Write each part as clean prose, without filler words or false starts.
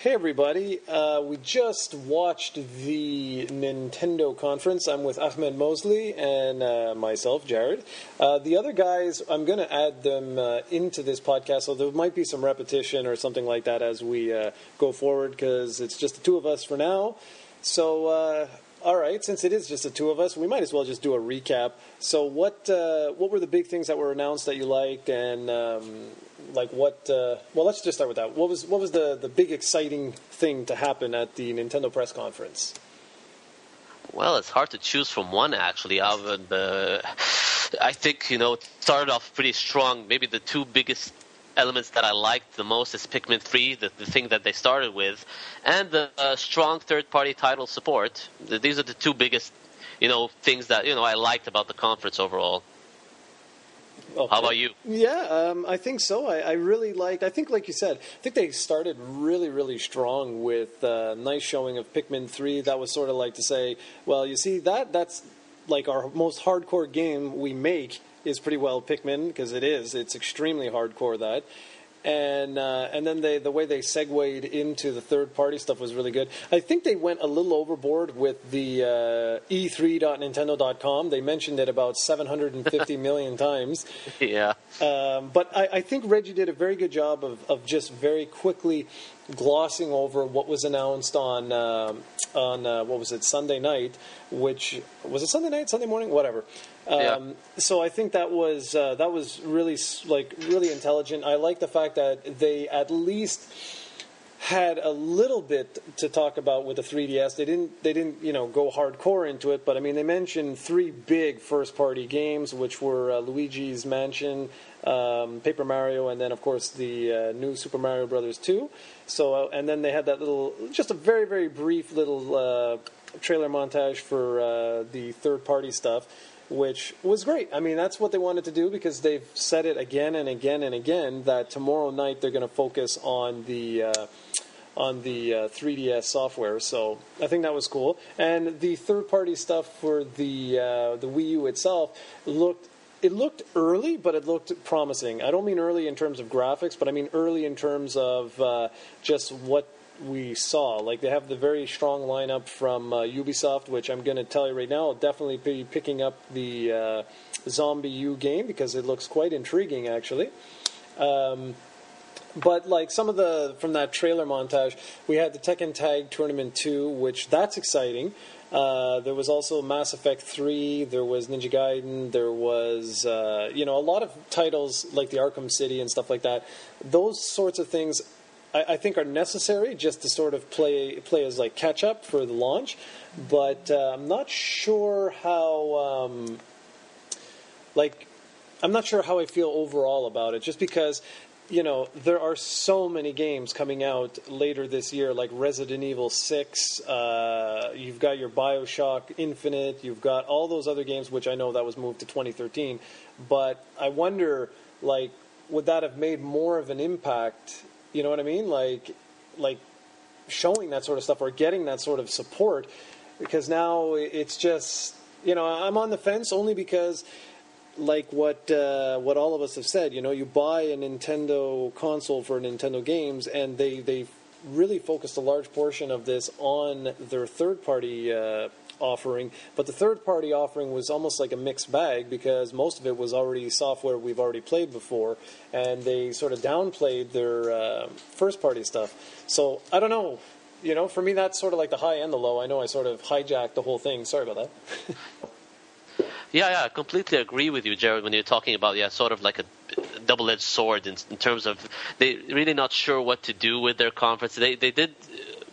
Hey everybody, we just watched the Nintendo conference. I'm with Ahmed Mosley and myself, Jarrod. The other guys, I'm going to add them into this podcast, so there might be some repetition or something like that as we go forward, because it's just the two of us for now. So, all right, since it is just the two of us, we might as well just do a recap. So what were the big things that were announced that you liked, and well, let's just start with that. What was the big exciting thing to happen at the Nintendo press conference? Well, it's hard to choose from one, actually. I think, it started off pretty strong. Maybe the two biggest elements that I liked the most is Pikmin 3, the thing that they started with, and the strong third-party title support. These are the two biggest, things that, I liked about the conference overall. Okay. How about you? Yeah, I think so. I really liked, I think like you said, I think they started really, really strong with a nice showing of Pikmin 3. That was sort of like to say, well, you see, that's like our most hardcore game we make is pretty well Pikmin, because it's extremely hardcore, that. And then the way they segued into the third-party stuff was really good. I think they went a little overboard with the e3.nintendo.com. They mentioned it about 750 million times. Yeah. But I think Reggie did a very good job of just very quickly glossing over what was announced on what was it, Sunday night, which was it Sunday night, Sunday morning, whatever. So I think that was really really intelligent. I like the fact that they at least had a little bit to talk about with the 3DS. They didn't go hardcore into it, but I mean they mentioned three big first party games, which were Luigi's Mansion, Paper Mario, and then of course the new Super Mario Brothers 2. So and then they had that just a very, very brief little trailer montage for the third party stuff, which was great. I mean, that's what they wanted to do, because they've said it again and again and again that tomorrow night they're going to focus on the 3DS software. So I think that was cool. And the third-party stuff for the Wii U itself looked early, but it looked promising. I don't mean early in terms of graphics, but I mean early in terms of just what we saw. Like, they have the very strong lineup from Ubisoft, which I'm going to tell you right now, I'll definitely be picking up the Zombie U game, because it looks quite intriguing, actually. But like some of from that trailer montage, we had the Tekken Tag Tournament 2, which that's exciting. There was also Mass Effect 3, there was Ninja Gaiden, there was a lot of titles like the Arkham City and stuff like that. Those sorts of things I think are necessary just to sort of play as like catch up for the launch, but I'm not sure how I'm not sure how I feel overall about it, just because there are so many games coming out later this year, like Resident Evil 6, you've got your BioShock Infinite, you've got all those other games, which I know that was moved to 2013, but I wonder, would that have made more of an impact? You know what I mean? Like showing that sort of stuff or getting that sort of support, because now it's just, I'm on the fence only because, like what all of us have said, you buy a Nintendo console for Nintendo games, and they really focused a large portion of this on their third-party offering, but the third-party offering was almost like a mixed bag, because most of it was already software we've already played before, and they sort of downplayed their first-party stuff. So, I don't know. For me, that's sort of like the high and the low. I know I sort of hijacked the whole thing. Sorry about that. Yeah, I completely agree with you, Jarrod, when you're talking about, sort of like a double-edged sword in terms of they really not sure what to do with their conference. They did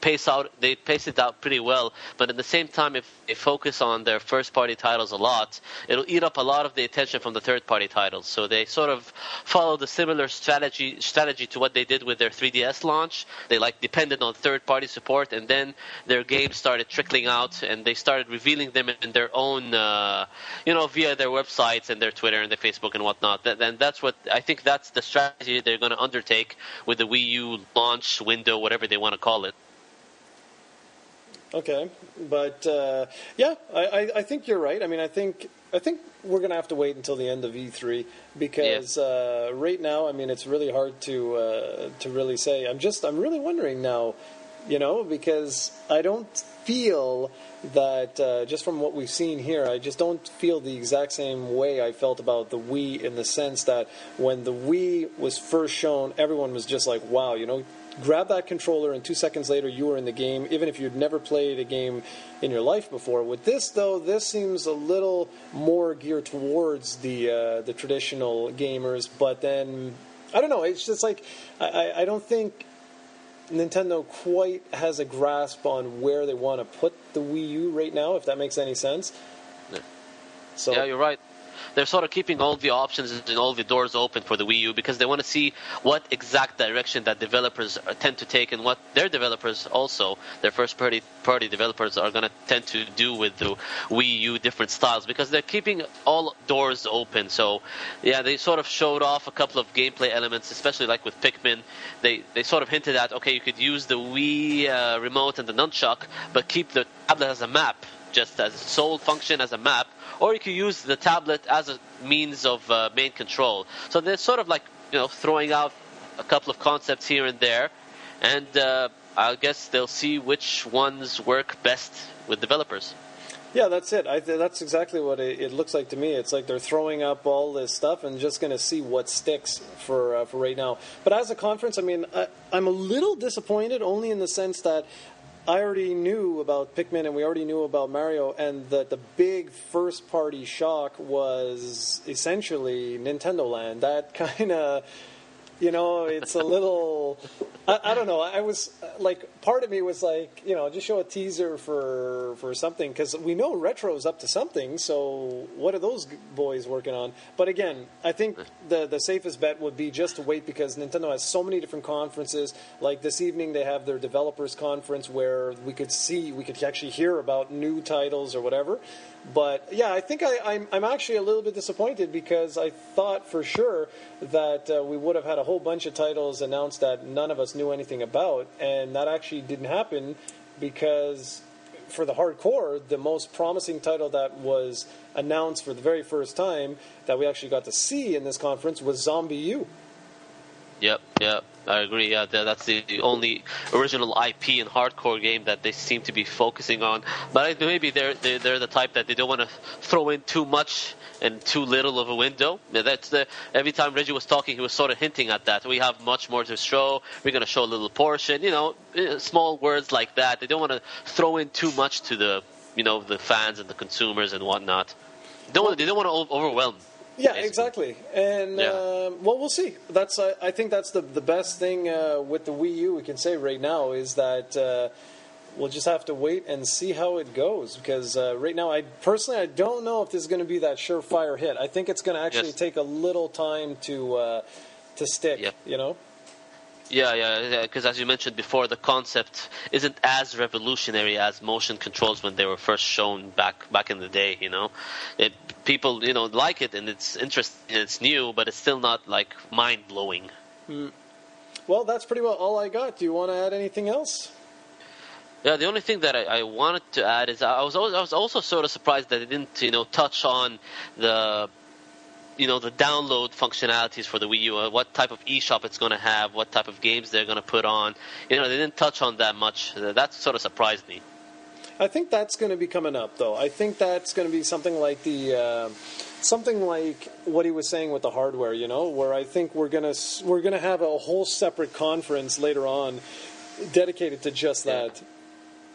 pace it out pretty well, but at the same time, if they focus on their first-party titles a lot, it'll eat up a lot of the attention from the third-party titles. So they sort of followed a similar strategy to what they did with their 3DS launch. They depended on third-party support, and then their games started trickling out, and they started revealing them in their own, via their websites and their Twitter and their Facebook and whatnot. And that's what I think that's the strategy they're going to undertake with the Wii U launch window, whatever they want to call it. Okay, but I think you're right. I mean, I think we're gonna have to wait until the end of E3 because right now, I mean, it's really hard to really say. I'm really wondering now, because I don't feel that just from what we've seen here, I just don't feel the exact same way I felt about the Wii in the sense that when the Wii was first shown, everyone was just like, wow, grab that controller and 2 seconds later you were in the game, even if you'd never played a game in your life before. With this, though, this seems a little more geared towards the traditional gamers, but then, I don't know, it's just like, I don't think Nintendo quite has a grasp on where they want to put the Wii U right now, if that makes any sense. Yeah, So, yeah, you're right. They're sort of keeping all the options and all the doors open for the Wii U because they want to see what exact direction that developers tend to take and what their developers also, their first-party developers, are going to tend to do with the Wii U different styles because they're keeping all doors open. So, yeah, they sort of showed off a couple of gameplay elements, especially like with Pikmin. They sort of hinted at, okay, you could use the Wii remote and the nunchuck, but keep the tablet as a map, just as sole function as a map. Or you could use the tablet as a means of main control. So they're sort of like, throwing out a couple of concepts here and there. And I guess they'll see which ones work best with developers. Yeah, that's it. That's exactly what it looks like to me. It's like they're throwing up all this stuff and just going to see what sticks for right now. But as a conference, I mean, I'm a little disappointed only in the sense that I already knew about Pikmin and we already knew about Mario, and that the big first-party shock was essentially Nintendo Land. That kind of, it's a little, I don't know. I was like, part of me was like, just show a teaser for something, because we know Retro's up to something, so what are those boys working on? But again, I think the safest bet would be just to wait, because Nintendo has so many different conferences. Like this evening they have their developers conference where we could actually hear about new titles or whatever. But yeah, I think I'm actually a little bit disappointed, because I thought for sure that we would have had a whole bunch of titles announced that none of us knew anything about, and that actually didn't happen, because for the hardcore, the most promising title that was announced for the very first time that we actually got to see in this conference was Zombie U. Yep, I agree. Yeah, that's the only original IP and hardcore game that they seem to be focusing on. But maybe they're the type that they don't want to throw in too much and too little of a window. Every time Reggie was talking, he was sort of hinting at that. We have much more to show. We're going to show a little portion. Small words like that. They don't want to throw in too much to the the fans and the consumers and whatnot. They don't want to overwhelm. Yeah, basically. Exactly. And, we'll see. I think that's the best thing with the Wii U we can say right now, is that we'll just have to wait and see how it goes. Because right now, I don't know if this is going to be that surefire hit. I think it's going to actually take a little time to stick, Yeah, because as you mentioned before, the concept isn't as revolutionary as motion controls when they were first shown back in the day. People like it, and it's interesting, and it's new, but it's still not like mind blowing. Well, that's pretty well all I got. Do you want to add anything else? Yeah, the only thing that I wanted to add is I was also sort of surprised that it didn't touch on the download functionalities for the Wii U, what type of eShop it's going to have, what type of games they're going to put on. They didn't touch on that much. That sort of surprised me. I think that's going to be coming up, though. I think that's going to be something like something like what he was saying with the hardware, where I think we're gonna have a whole separate conference later on dedicated to just that.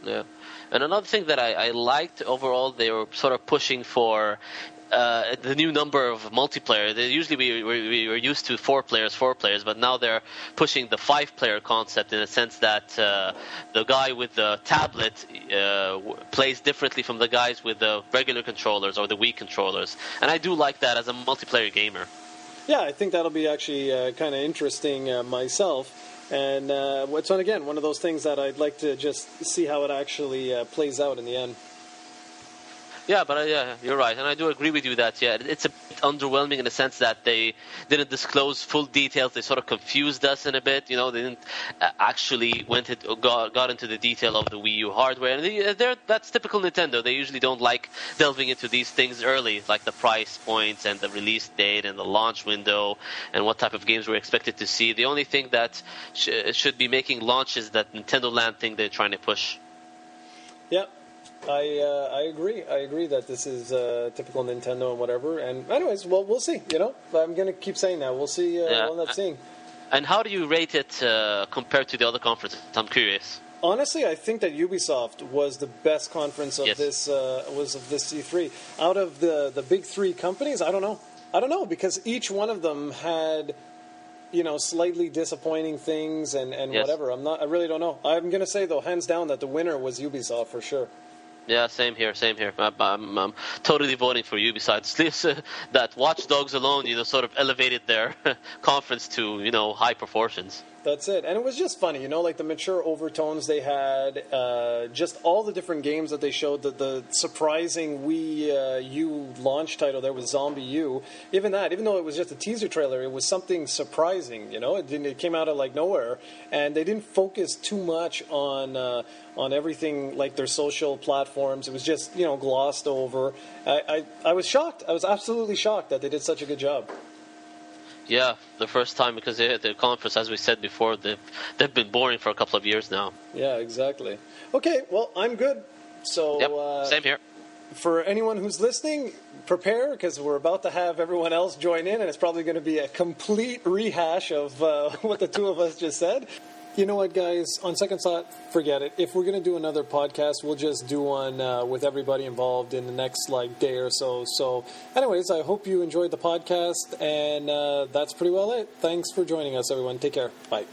Yeah. And another thing that I liked overall, they were sort of pushing for the new number of multiplayer. Usually we were used to four players, but now they're pushing the 5-player concept, in a sense that the guy with the tablet plays differently from the guys with the regular controllers or the Wii controllers. And I do like that as a multiplayer gamer. Yeah, I think that'll be actually kind of interesting myself. And it's, again, one of those things that I'd like to just see how it actually plays out in the end. Yeah, but you're right, and I do agree with you that it's a underwhelming in the sense that they didn't disclose full details. They sort of confused us in a bit. They didn't actually got into the detail of the Wii U hardware. And that's typical Nintendo. They usually don't like delving into these things early, like the price points and the release date and the launch window and what type of games we're expected to see. The only thing that should be making launch is that Nintendo Land thing they're trying to push. Yeah. I agree. I agree that this is typical Nintendo and whatever. And anyways, well, we'll see. I'm going to keep saying that. We'll see. We'll end up seeing. And how do you rate it compared to the other conferences? I'm curious. Honestly, I think that Ubisoft was the best conference of this E3. Out of the big three companies, I don't know because each one of them had slightly disappointing things and whatever. I really don't know. I'm going to say though, hands down, that the winner was Ubisoft for sure. Yeah, same here. I'm totally voting for Ubisoft. That Watch Dogs alone, sort of elevated their conference to, high proportions. That's it. And it was just funny, like the mature overtones they had, just all the different games that they showed, the surprising Wii U launch title there was Zombie U. Even though it was just a teaser trailer, it was something surprising, It came out of like nowhere. And they didn't focus too much on everything like their social platforms. It was just, glossed over. I was shocked. I was absolutely shocked that they did such a good job. Yeah, the first time, because the conference, as we said before, they've been boring for a couple of years now. Yeah, exactly. Okay, well, I'm good. So same here. For anyone who's listening, prepare, because we're about to have everyone else join in, and it's probably going to be a complete rehash of what the two of us just said. You know what, guys? On second thought, forget it. If we're going to do another podcast, we'll just do one with everybody involved in the next day or so. So, anyways, I hope you enjoyed the podcast, and that's pretty well it. Thanks for joining us, everyone. Take care. Bye.